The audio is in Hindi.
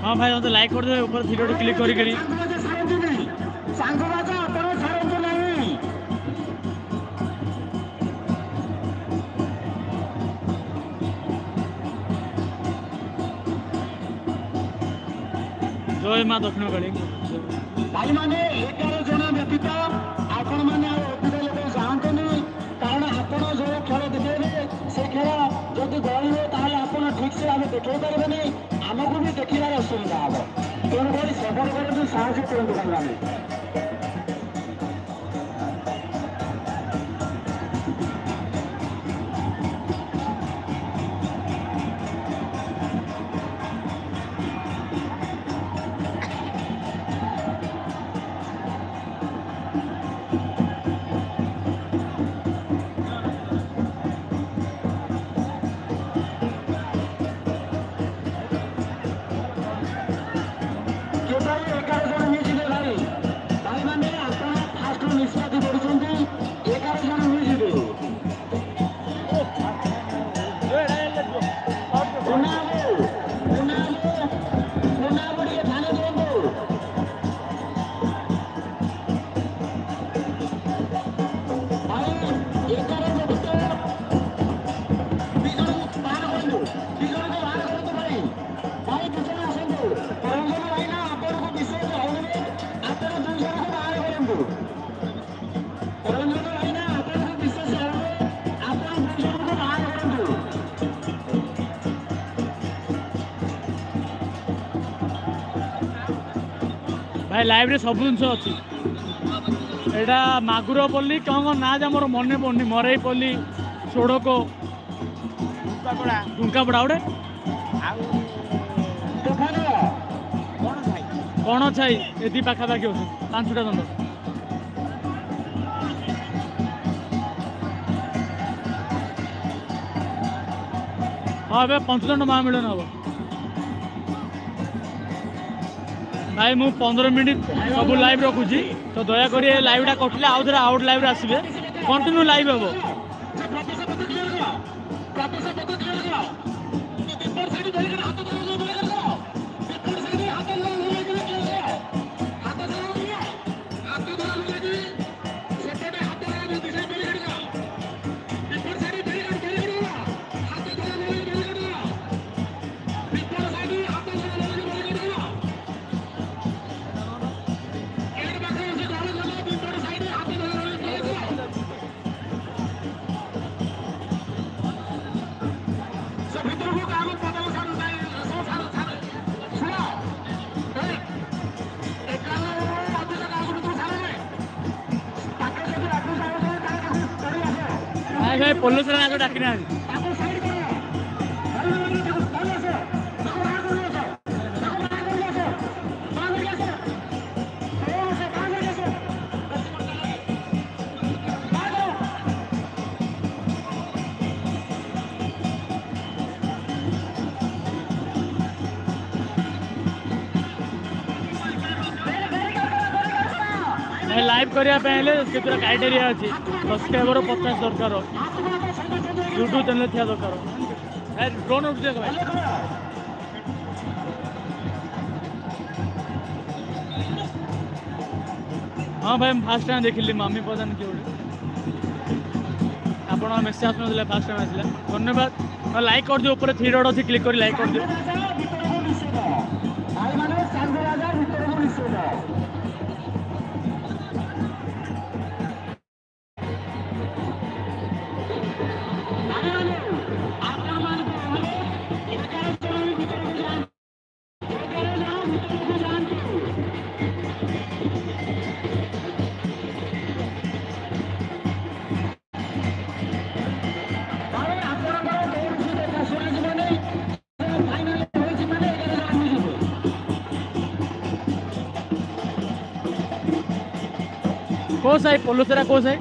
हाँ भाई मत लाइक कर दे ऊपर वीडियो क्लिक करी जय माँ दक्षिण काली भाई माने 11 जन व्यतीत आपण माने अधिक लोक जातुनि कारण आपण जो खेल देखेबे से खेल जदि गलिबे ताहले आपण ठीक से आमे देखै पारबे आमको भी देखिबार असुविधा हम तेणुक सफर कर साहय करते भाई लाइव रे सब जिनस अच्छी यहाँ मागुर पल्ली कौन ना मोर मन पड़नी मरई पल्ली सोड़क टुंकापड़ा गोटे कौन छाई ये पाखापाखि अच्छे 5टा दंड हाँ ए 5 महामिलन हम भाई मु 15 मिनट सब लाइव रखुची तो दयाकोरी लाइवटा कटिले आउ थे आउट लाइव आसबे कंटिन्यू लाइव हम भाई पुलिस डाक ना लाइव करने क्राइटेरिया अच्छी सब्सक्राइबर 50 दरकार यूट्यूब चैनल थी दरकार ड्रोन उठ भाई हाँ भाई फास्ट टाइम देखिली मामी प्रधान किए आप मेसेज आसना फास्ट टाइम आसला धन्यवाद लाइक कर दियो ऊपर 3 डॉट अच्छी क्लिक कर लाइक कर दियो को साई पोलुसरा को साई